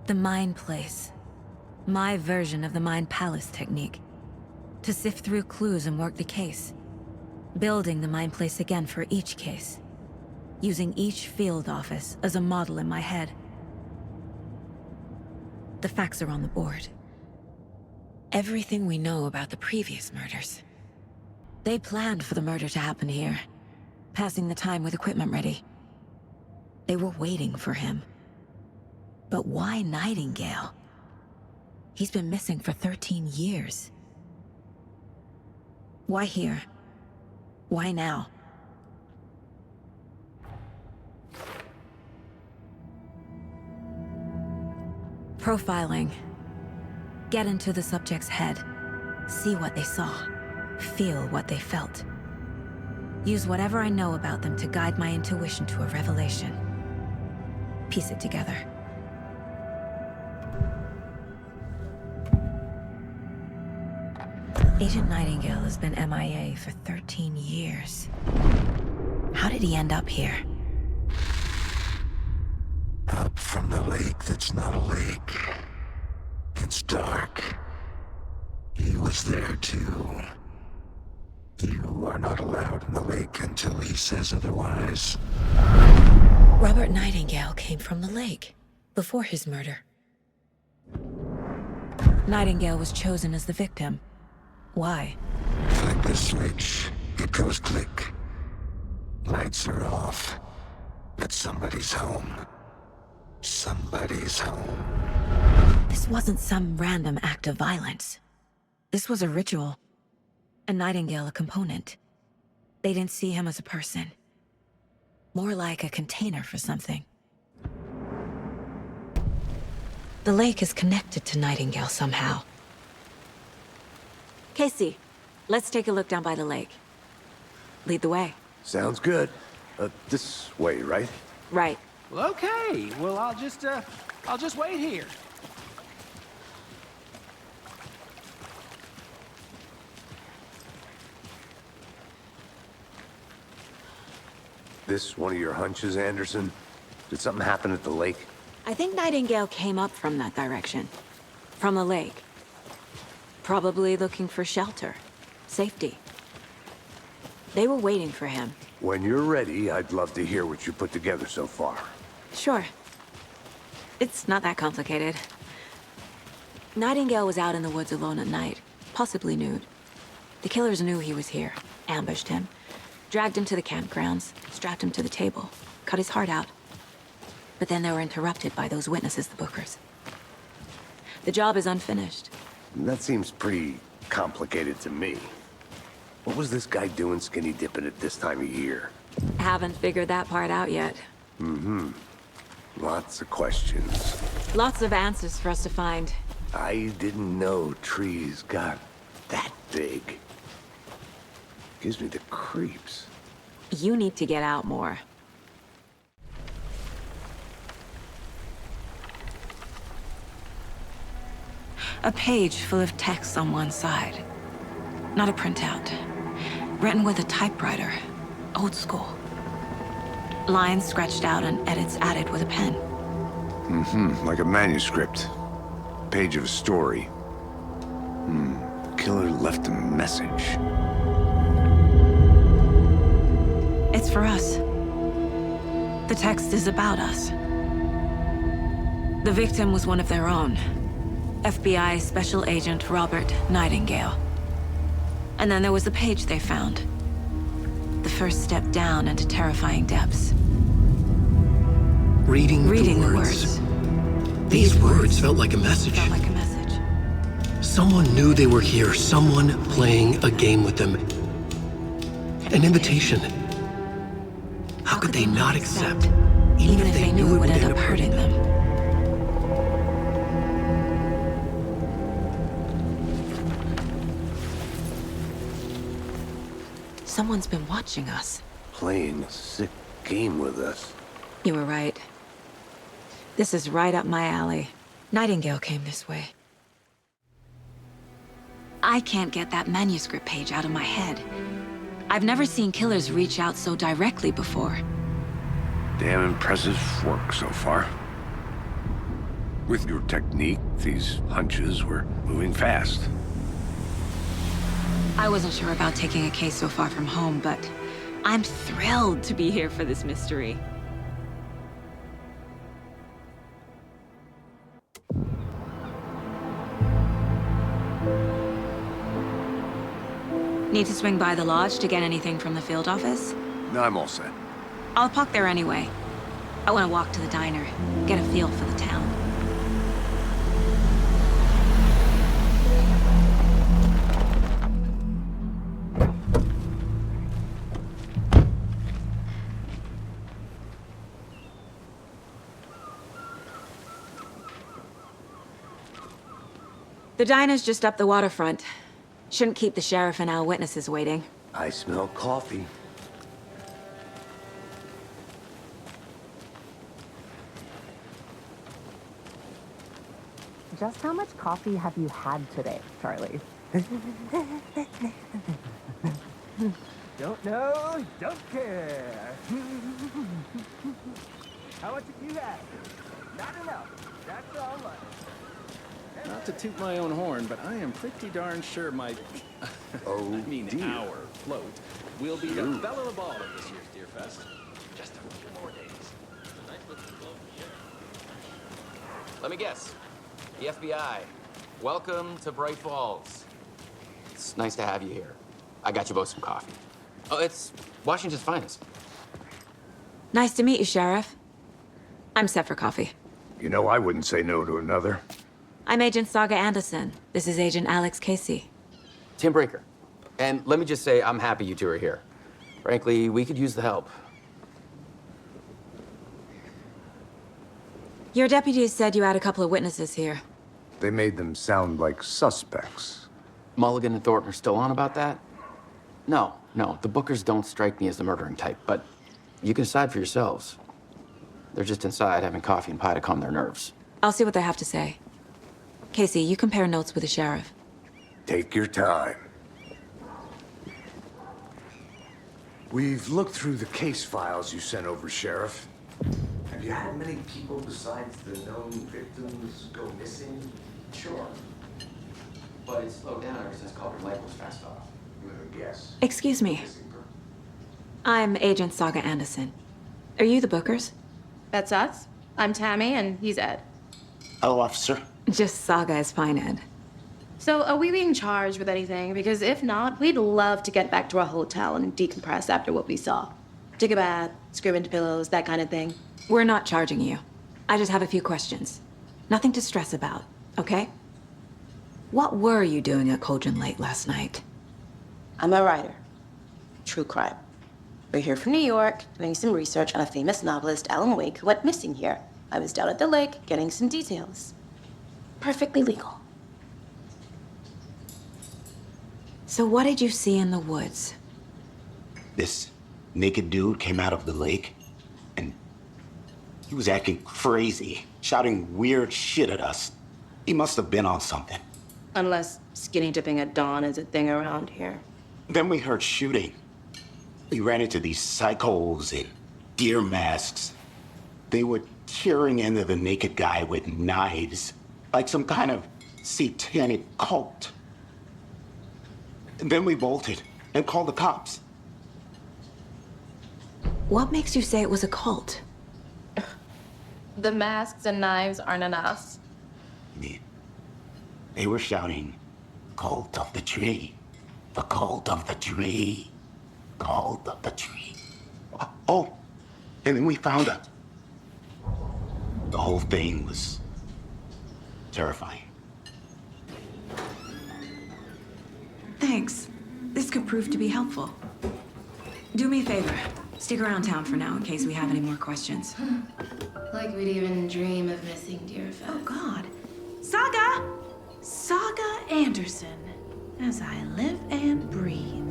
The Mind Place. My version of the Mind Palace technique. To sift through clues and work the case. Building the Mind Place again for each case. Using each field office as a model in my head. The facts are on the board. Everything we know about the previous murders. They planned for the murder to happen here, passing the time with equipment ready. They were waiting for him. But why Nightingale? He's been missing for 13 years. Why here? Why now? Profiling. Get into the subject's head. See what they saw. Feel what they felt. Use whatever I know about them to guide my intuition to a revelation. Piece it together. Agent Nightingale has been MIA for 13 years. How did he end up here? Up from the lake that's not a lake. It's dark. He was there too. You are not allowed in the lake until he says otherwise. Robert Nightingale came from the lake, before his murder. Nightingale was chosen as the victim. Why? Flick the switch, it goes click. Lights are off, but somebody's home. Somebody's home. This wasn't some random act of violence. This was a ritual. And Nightingale a component. They didn't see him as a person. More like a container for something. The lake is connected to Nightingale somehow. Casey, let's take a look down by the lake. Lead the way. Sounds good. This way, right? Right. Well, okay. Well, I'll just wait here. This one of your hunches, Anderson? Did something happen at the lake? I think Nightingale came up from that direction. From the lake. Probably looking for shelter. Safety. They were waiting for him. When you're ready, I'd love to hear what you put together so far. Sure. It's not that complicated. Nightingale was out in the woods alone at night, possibly nude. The killers knew he was here, ambushed him, dragged him to the campgrounds, strapped him to the table, cut his heart out. But then they were interrupted by those witnesses, the Bookers. The job is unfinished. That seems pretty complicated to me. What was this guy doing skinny dipping at this time of year? Haven't figured that part out yet. Lots of questions. Lots of answers for us to find. I didn't know trees got that big. Gives me the creeps. You need to get out more. A page full of text on one side. Not a printout. Written with a typewriter. Old school. Lines scratched out and edits added with a pen. Like a manuscript. Page of a story. Killer left a message. It's for us. The text is about us. The victim was one of their own. FBI Special Agent Robert Nightingale. And then there was the page they found. The first step down into terrifying depths. Reading the words. These words felt like a message. Felt like a message. Someone knew they were here, someone playing a game with them. An invitation. How could they not accept, even if they knew it would end up hurting them? Someone's been watching us. Playing a sick game with us. You were right. This is right up my alley. Nightingale came this way. I can't get that manuscript page out of my head. I've never seen killers reach out so directly before. Damn impressive work so far. With your technique, these hunches were moving fast. I wasn't sure about taking a case so far from home, but I'm thrilled to be here for this mystery. Need to swing by the lodge to get anything from the field office? No, I'm all set. I'll park there anyway. I want to walk to the diner, get a feel for the town. The diner's just up the waterfront. Shouldn't keep the sheriff and our witnesses waiting. I smell coffee. Just how much coffee have you had today, Charlie? Don't know, don't care. How much have you had? Not enough. That's all right. Not to toot my own horn, but I am pretty darn sure my... our float will be the belle of the ball of this year's Deer Fest. Just a few more days. Nice looking float, yeah. Let me guess. The FBI. Welcome to Bright Falls. It's nice to have you here. I got you both some coffee. Oh, it's Washington's finest. Nice to meet you, Sheriff. I'm set for coffee. You know, I wouldn't say no to another. I'm Agent Saga Anderson. This is Agent Alex Casey. Tim Breaker. And let me just say, I'm happy you two are here. Frankly, we could use the help. Your deputies said you had a couple of witnesses here. They made them sound like suspects. Mulligan and Thornton are still on about that? No, the Bookers don't strike me as the murdering type, but you can decide for yourselves. They're just inside having coffee and pie to calm their nerves. I'll see what they have to say. Casey, you compare notes with the sheriff. Take your time. We've looked through the case files you sent over, Sheriff. Have you had many people besides the known victims go missing? Sure. But it's slowed down ever since Culver Lake was fast off. You have a guess? Excuse me. I'm Agent Saga Anderson. Are you the Bookers? That's us. I'm Tammy, and he's Ed. Hello, officer. Just Saga is fine, Ed. So, are we being charged with anything? Because if not, we'd love to get back to our hotel and decompress after what we saw. Take a bath, scream into pillows, that kind of thing. We're not charging you. I just have a few questions. Nothing to stress about, okay? What were you doing at Cauldron Lake last night? I'm a writer. True crime. We're here from New York, doing some research on a famous novelist, Alan Wake, who went missing here. I was down at the lake, getting some details. Perfectly legal. So what did you see in the woods? This naked dude came out of the lake, and he was acting crazy, shouting weird shit at us. He must have been on something. Unless skinny dipping at dawn is a thing around here. Then we heard shooting. We ran into these psychos in deer masks. They were tearing into the naked guy with knives, like some kind of satanic cult. And then we bolted and called the cops. What makes you say it was a cult? The masks and knives aren't enough. They were shouting, "Cult of the tree, the cult of the tree, cult of the tree." Oh, and then we found her. The whole thing was terrifying. Thanks. This could prove to be helpful. Do me a favor. Stick around town for now in case we have any more questions. Like we'd even dream of missing Deer Fest. Oh, God. Saga! Saga Anderson. As I live and breathe.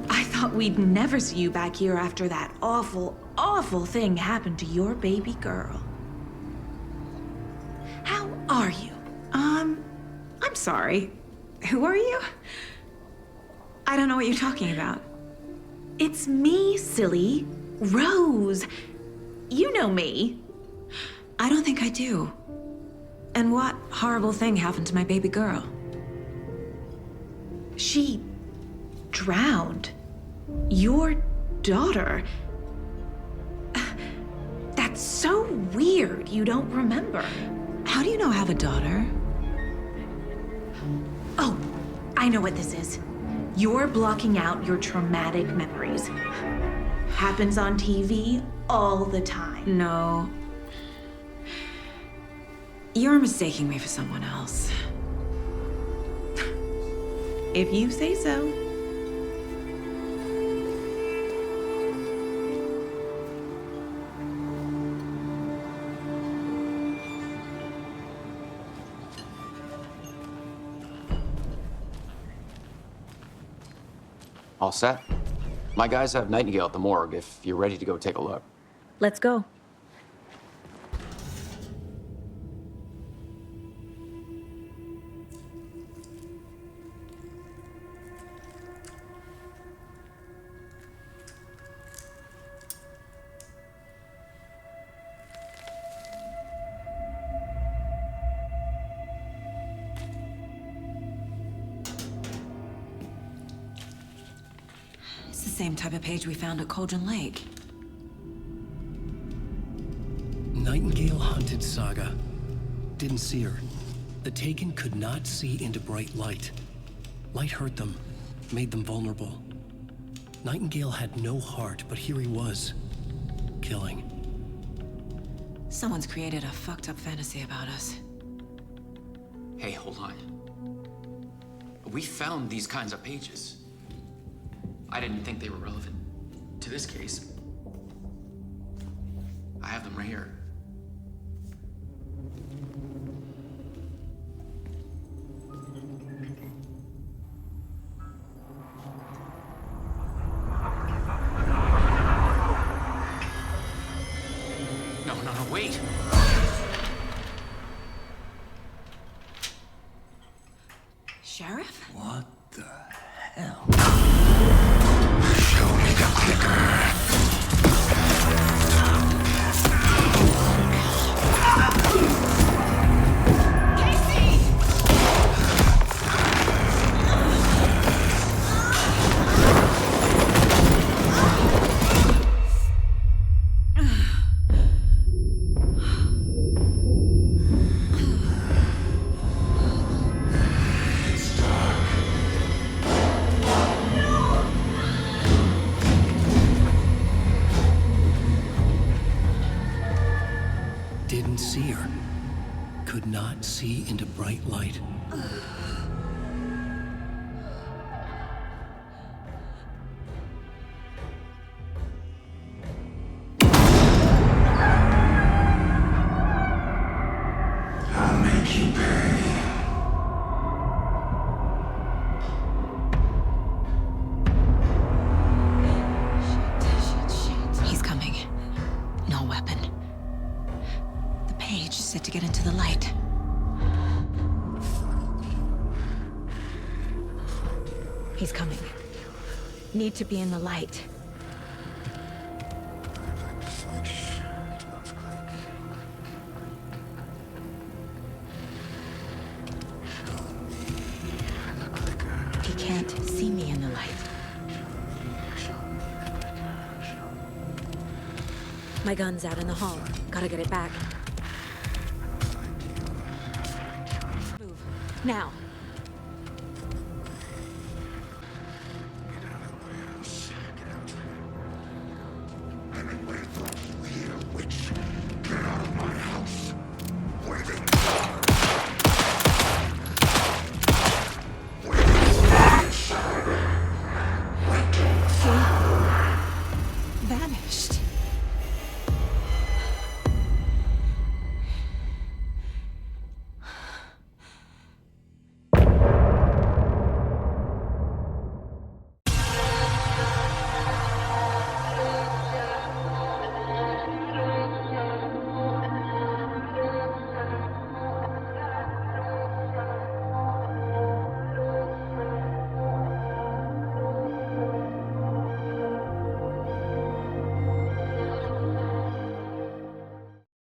I thought we'd never see you back here after that awful, awful thing happened to your baby girl. How are you? I'm sorry. Who are you? I don't know what you're talking about. It's me, silly. Rose. You know me. I don't think I do. And what horrible thing happened to my baby girl? She drowned. Your daughter. That's so weird you don't remember. How do you know I have a daughter? Oh, I know what this is. You're blocking out your traumatic memories. Happens on TV all the time. No. You're mistaking me for someone else. If you say so. All set? My guys have Nightingale at the morgue if you're ready to go take a look. Let's go. It's the same type of page we found at Cauldron Lake. Nightingale hunted Saga. Didn't see her. The Taken could not see into bright light. Light hurt them, made them vulnerable. Nightingale had no heart, but here he was, killing. Someone's created a fucked up fantasy about us. Hey, hold on. We found these kinds of pages. I didn't think they were relevant to this case. I have them right here. No, wait! Sheriff? What the hell? Show me the clicker. Didn't see her. Could not see into bright light. I'll make you pay. He's coming. No weapon. The page is set to get into the light. He's coming. Need to be in the light. He can't see me in the light. My gun's out in the hall. Gotta get it back. Move. Now.